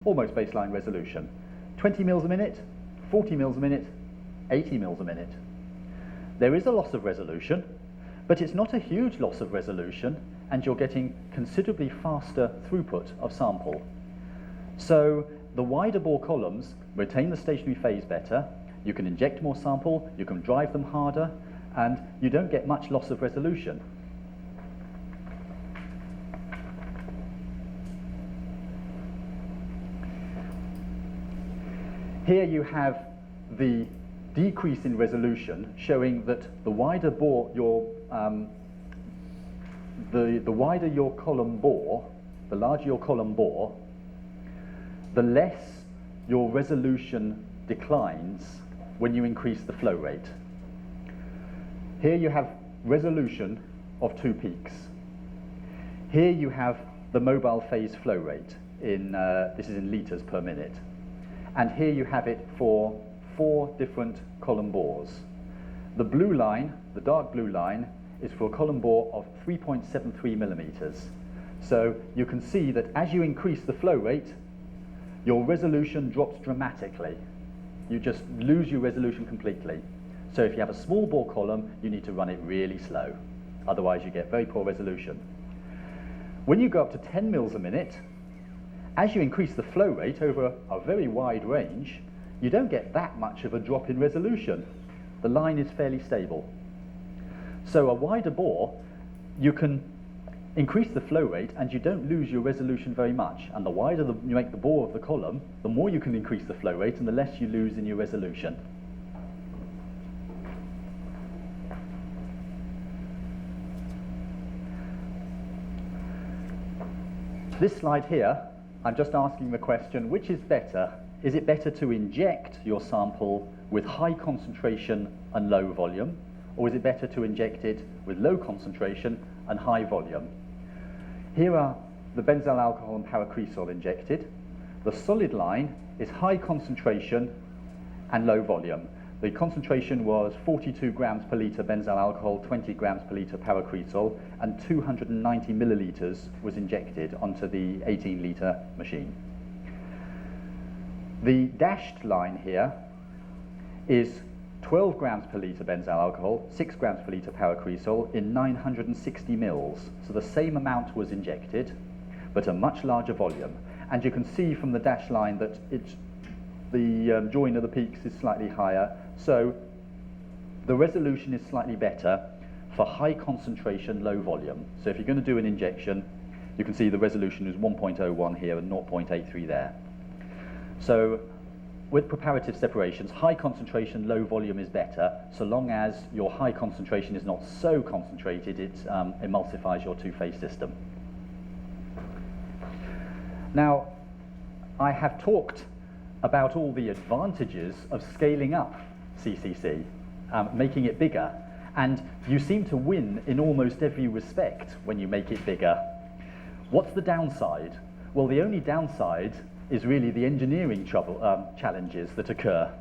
almost baseline resolution. 20 mils a minute, 40 mils a minute, 80 mils a minute. There is a loss of resolution, but it's not a huge loss of resolution, and you're getting considerably faster throughput of sample. So the wider bore columns retain the stationary phase better, you can inject more sample, you can drive them harder, and you don't get much loss of resolution. Here you have the decrease in resolution, showing that the wider bore the wider your column bore, the larger your column bore, the less your resolution declines when you increase the flow rate. Here you have resolution of 2 peaks. Here you have the mobile phase flow rate in this is in liters per minute. And here you have it for 4 different column bores. The blue line, the dark blue line, is for a column bore of 3.73 millimeters. So you can see that as you increase the flow rate, your resolution drops dramatically. You just lose your resolution completely. So if you have a small bore column, you need to run it really slow. Otherwise you get very poor resolution. When you go up to 10 mils a minute, as you increase the flow rate over a very wide range, you don't get that much of a drop in resolution. The line is fairly stable. So a wider bore, you can increase the flow rate and you don't lose your resolution very much. And the wider you make the bore of the column, the more you can increase the flow rate and the less you lose in your resolution. This slide here, I'm just asking the question, which is better? Is it better to inject your sample with high concentration and low volume, or is it better to inject it with low concentration and high volume? Here are the benzyl alcohol and paracresol injected. The solid line is high concentration and low volume. The concentration was 42 grams per litre benzyl alcohol, 20 grams per litre paracresol, and 290 milliliters was injected onto the 18-litre machine. The dashed line here is 12 grams per litre benzyl alcohol, 6 grams per litre paracresol in 960 mils. So the same amount was injected, but a much larger volume. And you can see from the dashed line that the join of the peaks is slightly higher, so the resolution is slightly better for high concentration, low volume. So if you're going to do an injection, you can see the resolution is 1.01 here and 0.83 there. So with preparative separations, high concentration, low volume is better, so long as your high concentration is not so concentrated it emulsifies your two-phase system. Now, I have talked about all the advantages of scaling up CCC, making it bigger, and you seem to win in almost every respect when you make it bigger. What's the downside? Well, the only downside is really the engineering challenges that occur.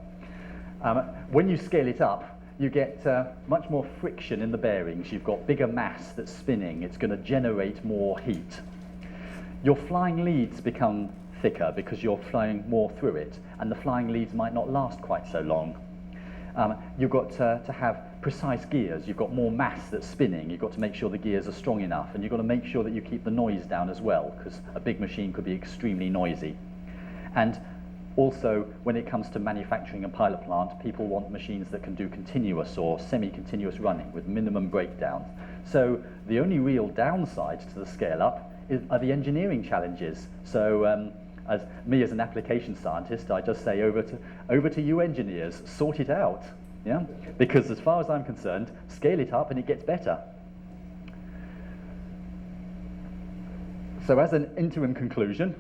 When you scale it up, you get much more friction in the bearings. You've got bigger mass that's spinning. It's going to generate more heat. Your flying leads become thicker because you're flying more through it, and the flying leads might not last quite so long. You've got to have precise gears. You've got more mass that's spinning. You've got to make sure the gears are strong enough, and you've got to make sure that you keep the noise down as well, because a big machine could be extremely noisy. And also, when it comes to manufacturing a pilot plant, people want machines that can do continuous or semi-continuous running with minimum breakdowns. So the only real downside to the scale-up are the engineering challenges. So as an application scientist, I just say over to you engineers, sort it out, yeah? Because as far as I'm concerned, scale it up and it gets better. So as an interim conclusion,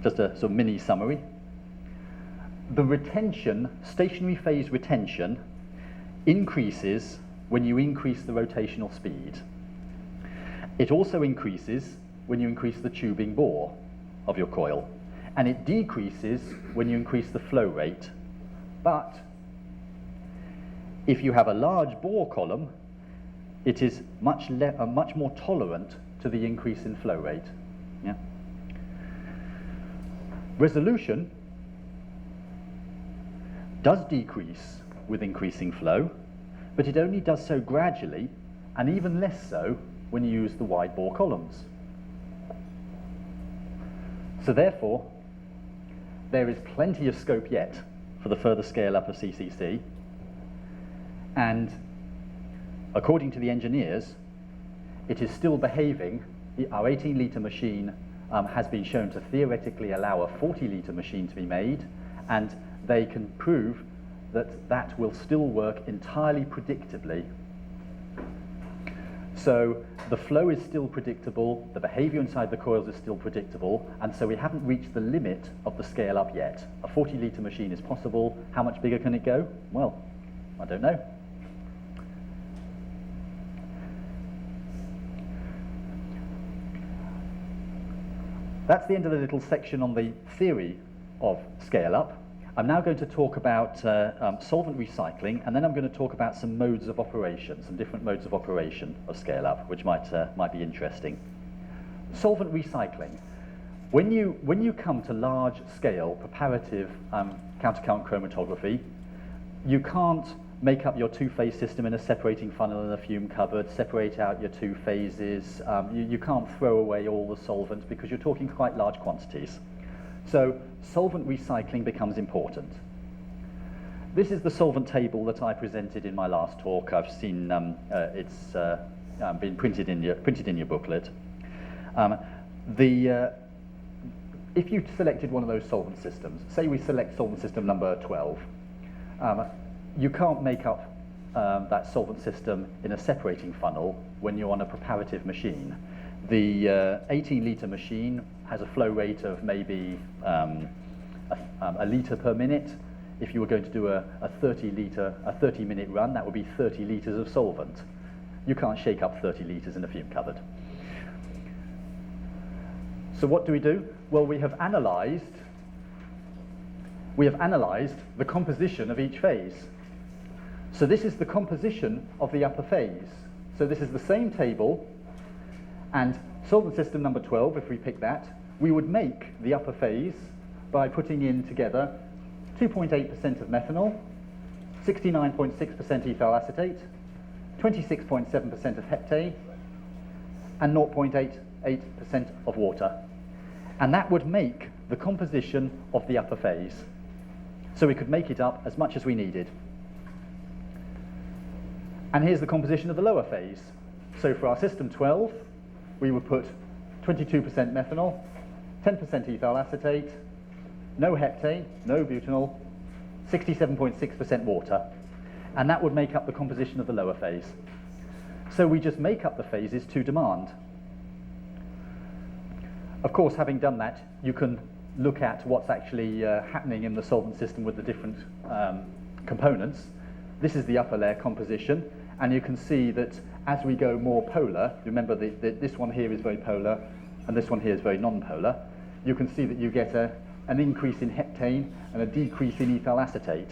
just a sort of mini summary, the retention, stationary phase retention, increases when you increase the rotational speed. It also increases when you increase the tubing bore of your coil, and it decreases when you increase the flow rate. But if you have a large bore column, it is much more tolerant to the increase in flow rate. Yeah? Resolution does decrease with increasing flow, but it only does so gradually, and even less so when you use the wide bore columns. So therefore, there is plenty of scope yet for the further scale up of CCC, and according to the engineers, it is still behaving. Our 18-litre machine has been shown to theoretically allow a 40-litre machine to be made, and they can prove that that will still work entirely predictably. So the flow is still predictable, the behavior inside the coils is still predictable, and so we haven't reached the limit of the scale up yet. A 40-litre machine is possible. How much bigger can it go? Well, I don't know. That's the end of the little section on the theory of scale up. I'm now going to talk about solvent recycling, and then I'm going to talk about some modes of operation, some different modes of operation of scale up, which might be interesting. Solvent recycling. When you come to large scale preparative countercurrent chromatography, you can't make up your two-phase system in a separating funnel in a fume cupboard, separate out your two phases. You can't throw away all the solvent because you're talking quite large quantities. So solvent recycling becomes important. This is the solvent table that I presented in my last talk. I've seen it's been printed in your booklet. If you selected one of those solvent systems, say we select solvent system number 12, you can't make up that solvent system in a separating funnel when you're on a preparative machine. The 18-litre machine has a flow rate of maybe a litre per minute. If you were going to do a 30-minute run, that would be 30 litres of solvent. You can't shake up 30 litres in a fume cupboard. So what do? Well, we have analysed the composition of each phase. So this is the composition of the upper phase. So this is the same table, and solvent system number 12, if we pick that, we would make the upper phase by putting in together 2.8% of methanol, 69.6% ethyl acetate, 26.7% of heptane, and 0.88% of water. And that would make the composition of the upper phase. So we could make it up as much as we needed. And here's the composition of the lower phase. So for our system 12, we would put 22% methanol, 10% ethyl acetate, no heptane, no butanol, 67.6% water. And that would make up the composition of the lower phase. So we just make up the phases to demand. Of course, having done that, you can look at what's actually happening in the solvent system with the different components. This is the upper layer composition, and you can see that as we go more polar, remember this one here is very polar, and this one here is very non-polar, you can see that you get an increase in heptane and a decrease in ethyl acetate.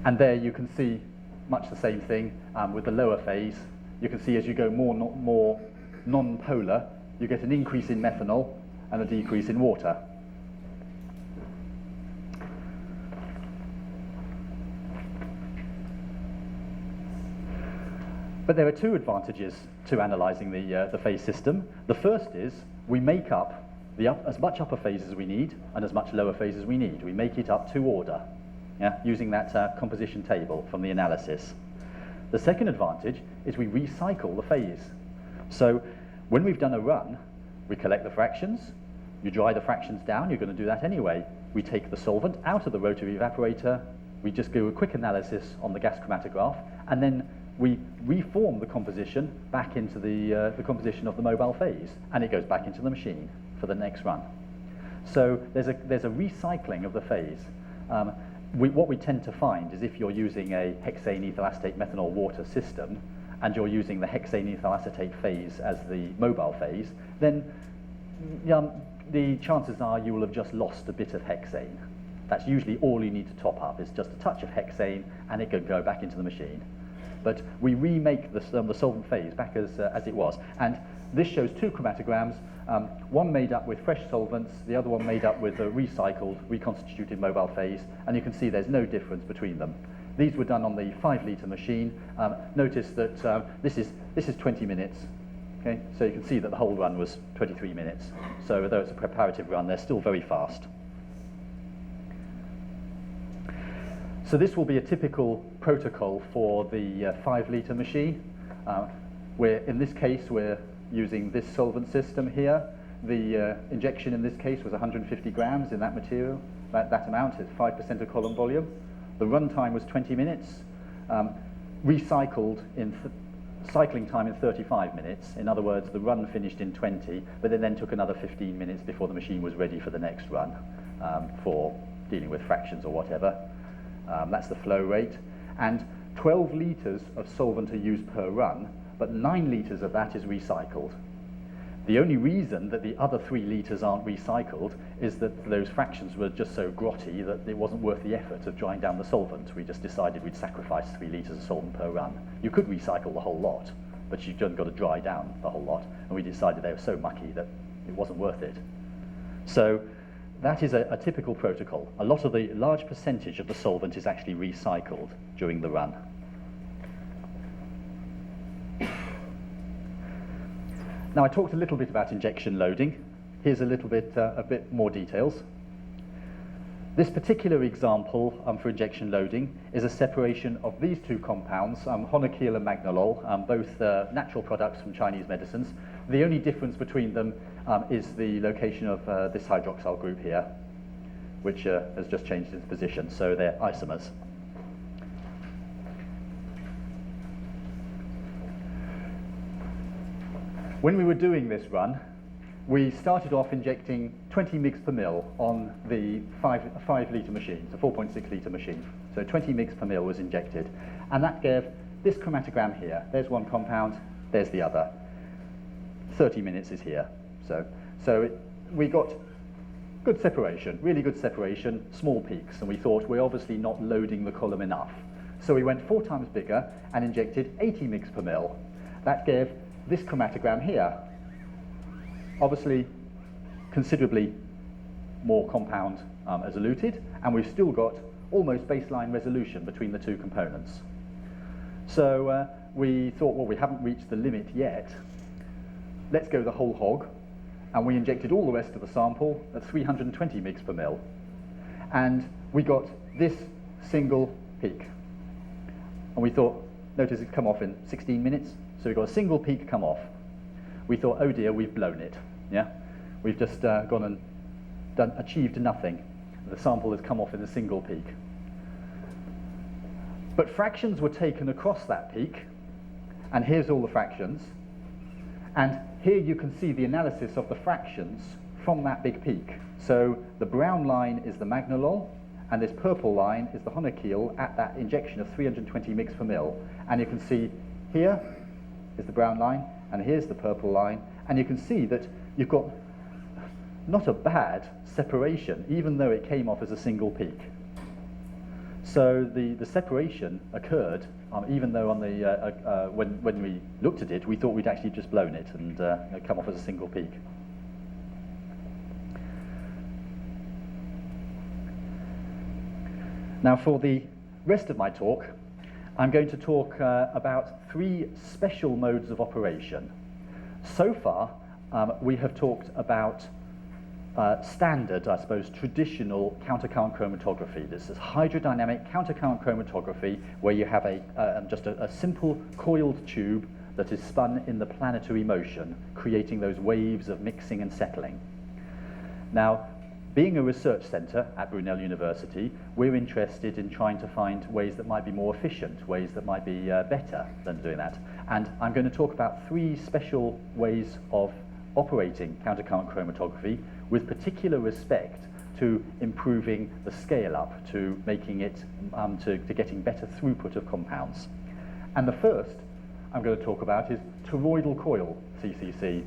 And there you can see much the same thing with the lower phase. You can see as you go more non-polar, you get an increase in methanol and a decrease in water. But there are two advantages to analysing the phase system. The first is we make up as much upper phase as we need and as much lower phase as we need. We make it up to order, using that composition table from the analysis. The second advantage is we recycle the phase. So when we've done a run, we collect the fractions, you dry the fractions down, you're going to do that anyway. We take the solvent out of the rotary evaporator, we just do a quick analysis on the gas chromatograph, and then we reform the composition back into the composition of the mobile phase, and it goes back into the machine for the next run. So there's a recycling of the phase. What we tend to find is if you're using a hexane ethyl acetate methanol water system and you're using the hexane ethyl acetate phase as the mobile phase, then the chances are you will have just lost a bit of hexane. That's usually all you need to top up, is just a touch of hexane, and it can go back into the machine. but we remake the solvent phase back as it was. And this shows two chromatograms, one made up with fresh solvents, the other one made up with a recycled, reconstituted mobile phase, and you can see there's no difference between them. These were done on the 5-litre machine. Notice that this is 20 minutes. Okay? So you can see that the whole run was 23 minutes. So although it's a preparative run, they're still very fast. So this will be a typical protocol for the 5-litre machine. In this case, we're using this solvent system here. The injection in this case was 150 grams in that material. That amount is 5% of column volume. The run time was 20 minutes. Recycled in cycling time in 35 minutes. In other words, the run finished in 20, but it then took another 15 minutes before the machine was ready for the next run for dealing with fractions or whatever. That's the flow rate. And 12 litres of solvent are used per run, but 9 litres of that is recycled. The only reason that the other 3 litres aren't recycled is that those fractions were just so grotty that it wasn't worth the effort of drying down the solvent. We just decided we'd sacrifice 3 litres of solvent per run. You could recycle the whole lot, but you've just got to dry down the whole lot. And we decided they were so mucky that it wasn't worth it. So that is a typical protocol. A large percentage of the solvent is actually recycled during the run. Now, I talked a little bit about injection loading. Here's a bit more details. This particular example for injection loading is a separation of these two compounds, honocule and magnolol, both natural products from Chinese medicines. The only difference between them is the location of this hydroxyl group here, which has just changed its position, so they're isomers. When we were doing this run, we started off injecting 20 mg per mil on the 5-litre machine, the 4.6 litre machine. So 20 mg per mil was injected, and that gave this chromatogram here. There's one compound, there's the other. 30 minutes is here. We got good separation, really good separation, small peaks, and we thought we're obviously not loading the column enough. So we went 4 times bigger and injected 80 mg per mil. That gave this chromatogram here, obviously considerably more compound as eluted, and we've still got almost baseline resolution between the two components. So we thought, well, we haven't reached the limit yet. Let's go the whole hog, and we injected all the rest of the sample at 320 mg per mil, and we got this single peak. And we thought, notice it's come off in 16 minutes. So we've got a single peak come off. We thought, oh dear, we've blown it. Yeah, we've just gone and achieved nothing. The sample has come off in a single peak. But fractions were taken across that peak, and here's all the fractions. And here you can see the analysis of the fractions from that big peak. So the brown line is the magnolol, and this purple line is the honocule at that injection of 320 mg per mil. And you can see here is the brown line, and here's the purple line, and you can see that you've got not a bad separation, even though it came off as a single peak. So the separation occurred, even though on the when we looked at it, we thought we'd actually just blown it and come off as a single peak. Now, for the rest of my talk, I'm going to talk about 3 special modes of operation. So far, we have talked about standard, I suppose, traditional countercurrent chromatography. This is hydrodynamic countercurrent chromatography, where you have just a simple coiled tube that is spun in the planetary motion, creating those waves of mixing and settling. Now, being a research centre at Brunel University, we're interested in trying to find ways that might be more efficient, ways that might be better than doing that. And I'm going to talk about 3 special ways of operating countercurrent chromatography with particular respect to improving the scale up, to making it, to getting better throughput of compounds. And the first I'm going to talk about is toroidal coil CCC.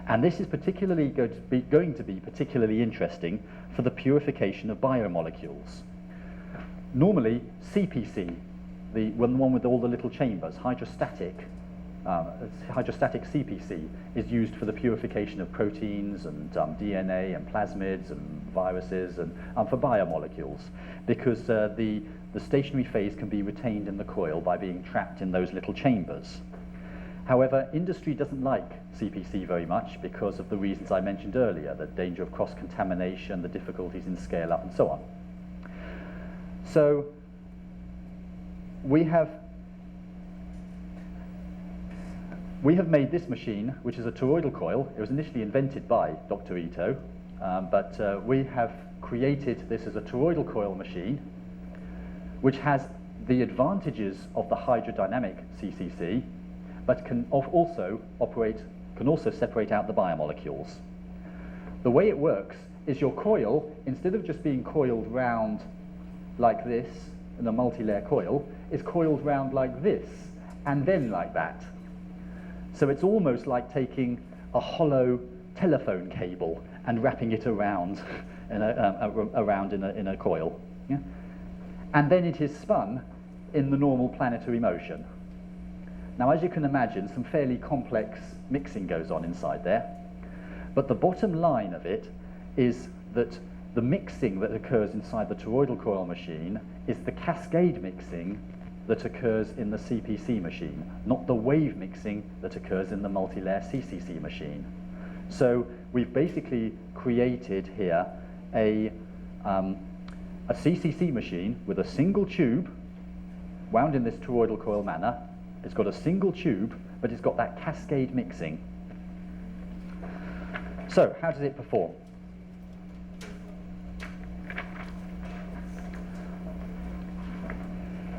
And this is particularly going to be particularly interesting for the purification of biomolecules. Normally, CPC the one with all the little chambers, hydrostatic CPC, is used for the purification of proteins and DNA and plasmids and viruses and for biomolecules, because the stationary phase can be retained in the coil by being trapped in those little chambers. However, industry doesn't like CPC very much because of the reasons I mentioned earlier, the danger of cross-contamination, the difficulties in scale-up, and so on. So we have made this machine, which is a toroidal coil. It was initially invented by Dr. Ito, but we have created this as a toroidal coil machine, which has the advantages of the hydrodynamic CCC, but can also separate out the biomolecules. The way it works is your coil, instead of just being coiled round like this in a multi-layer coil, is coiled round like this and then like that. So it's almost like taking a hollow telephone cable and wrapping it around in a coil. Yeah? And then it is spun in the normal planetary motion. Now, as you can imagine, some fairly complex mixing goes on inside there. But the bottom line of it is that the mixing that occurs inside the toroidal coil machine is the cascade mixing that occurs in the CPC machine, not the wave mixing that occurs in the multi-layer CCC machine. So we've basically created here a CCC machine with a single tube wound in this toroidal coil manner. It's got a single tube, but it's got that cascade mixing. So how does it perform?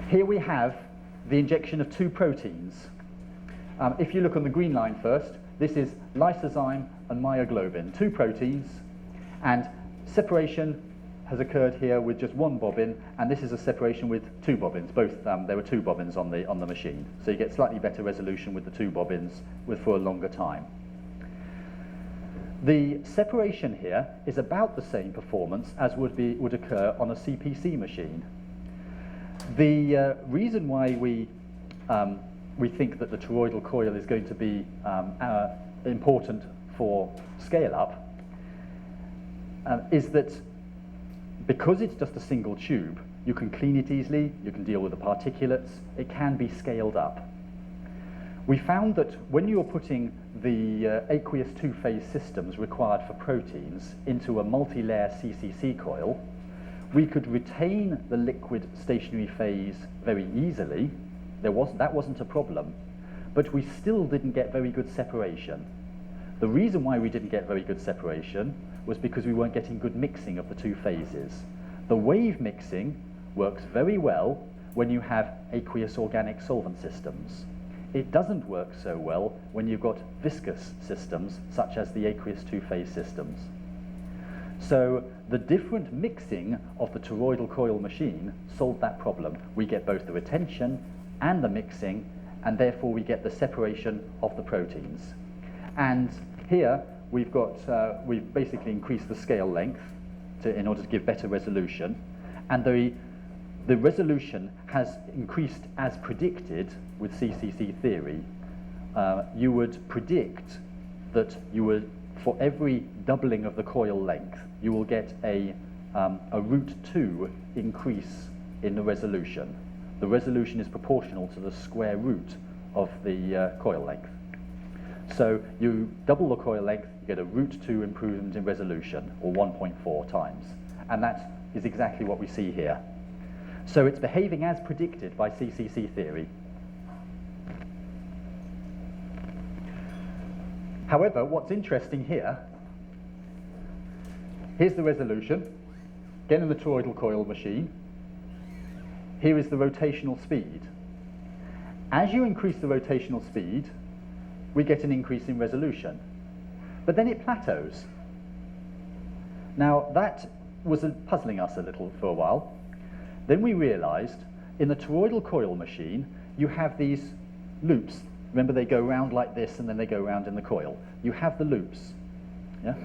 Here we have the injection of two proteins. If you look on the green line first, this is lysozyme and myoglobin, two proteins, and separation has occurred here with just one bobbin, and this is a separation with two bobbins. Both there were two bobbins on the machine, so you get slightly better resolution with the two bobbins for a longer time. The separation here is about the same performance as would occur on a CPC machine. The reason why we think that the toroidal coil is going to be important for scale-up is that because it's just a single tube, you can clean it easily, you can deal with the particulates, it can be scaled up. We found that when you're putting the aqueous two-phase systems required for proteins into a multi-layer CCC coil, we could retain the liquid stationary phase very easily. That wasn't a problem, but we still didn't get very good separation. The reason why we didn't get very good separation was because we weren't getting good mixing of the two phases. The wave mixing works very well when you have aqueous organic solvent systems. It doesn't work so well when you've got viscous systems, such as the aqueous two-phase systems. So the different mixing of the toroidal coil machine solved that problem. We get both the retention and the mixing, and therefore we get the separation of the proteins. And here we've basically increased the scale length in order to give better resolution, and the resolution has increased as predicted with CCC theory. You would predict that for every doubling of the coil length, you will get a √2 increase in the resolution. The resolution is proportional to the square root of the coil length. So you double the coil length, you get a √2 improvement in resolution, or 1.4 times. And that is exactly what we see here. So it's behaving as predicted by CCC theory. However, what's interesting here, here's the resolution, again in the toroidal coil machine. Here is the rotational speed. As you increase the rotational speed, we get an increase in resolution. But then it plateaus. Now, that was puzzling us a little for a while. Then we realized in the toroidal coil machine, you have these loops. Remember, they go round like this and then they go round in the coil. You have the loops. Yeah?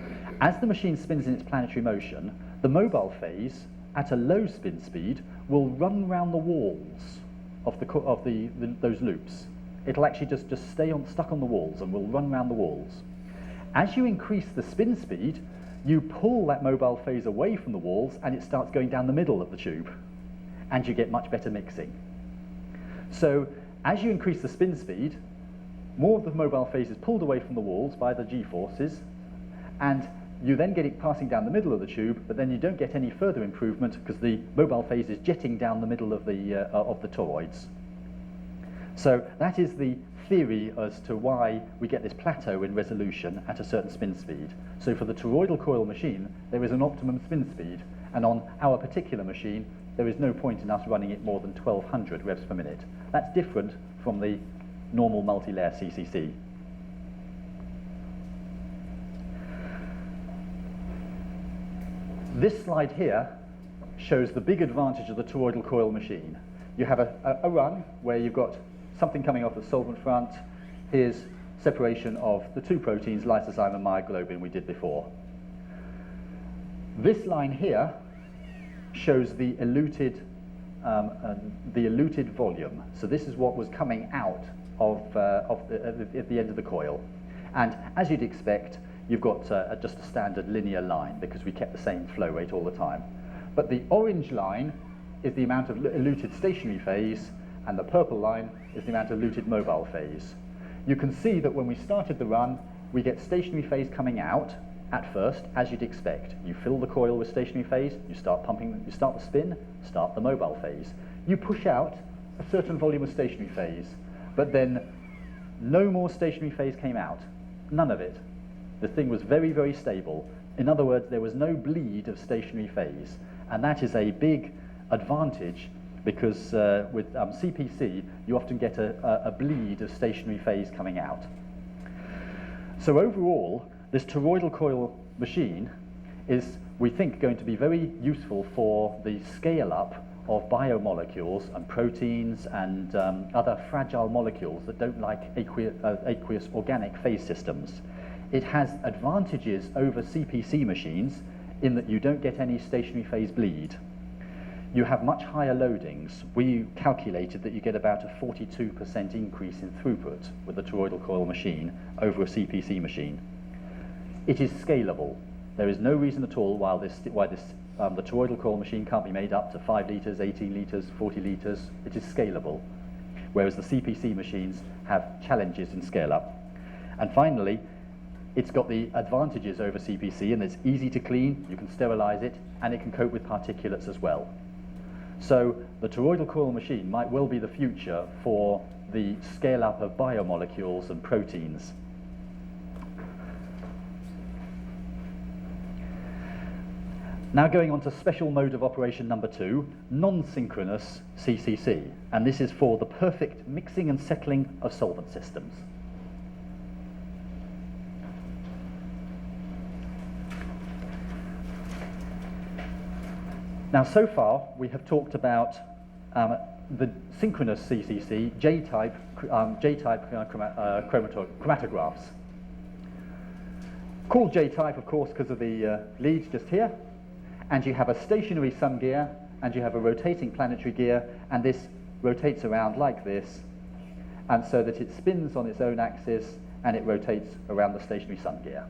As the machine spins in its planetary motion, the mobile phase at a low spin speed will run round the walls of those loops. It'll actually just stay stuck on the walls and will run around the walls. As you increase the spin speed, you pull that mobile phase away from the walls and it starts going down the middle of the tube, and you get much better mixing. So as you increase the spin speed, more of the mobile phase is pulled away from the walls by the g-forces, and you then get it passing down the middle of the tube, but then you don't get any further improvement because the mobile phase is jetting down the middle of the toroids. So that is the theory as to why we get this plateau in resolution at a certain spin speed. So for the toroidal coil machine, there is an optimum spin speed, and on our particular machine, there is no point in us running it more than 1200 revs per minute. That's different from the normal multi-layer CCC. This slide here shows the big advantage of the toroidal coil machine. You have a run where you've got something coming off the solvent front. Here's separation of the two proteins, lysozyme and myoglobin, we did before. This line here shows the eluted volume. So this is what was coming out at the end of the coil. And as you'd expect, you've got just a standard linear line because we kept the same flow rate all the time. But the orange line is the amount of eluted stationary phase, and the purple line is the amount of eluted mobile phase. You can see that when we started the run, we get stationary phase coming out at first, as you'd expect. You fill the coil with stationary phase, you start pumping, you start the spin, start the mobile phase. You push out a certain volume of stationary phase, but then no more stationary phase came out, none of it. The thing was very, very stable. In other words, there was no bleed of stationary phase, and that is a big advantage because with CPC, you often get a bleed of stationary phase coming out. So overall, this toroidal coil machine is, we think, going to be very useful for the scale-up of biomolecules and proteins and other fragile molecules that don't like aqueous organic phase systems. It has advantages over CPC machines in that you don't get any stationary phase bleed. You have much higher loadings. We calculated that you get about a 42% increase in throughput with a toroidal coil machine over a CPC machine. It is scalable. There is no reason at all why the toroidal coil machine can't be made up to 5 litres, 18 litres, 40 litres. It is scalable, whereas the CPC machines have challenges in scale-up. And finally, it's got the advantages over CPC, and it's easy to clean, you can sterilize it, and it can cope with particulates as well. So the toroidal coil machine might well be the future for the scale-up of biomolecules and proteins. Now going on to special mode of operation number 2, non-synchronous CCC, and this is for the perfect mixing and settling of solvent systems. Now, so far, we have talked about the synchronous CCC, J-type chromatographs. Called J-type, of course, because of the leads just here. And you have a stationary sun gear, and you have a rotating planetary gear, and this rotates around like this, and so that it spins on its own axis, and it rotates around the stationary sun gear.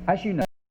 As you know,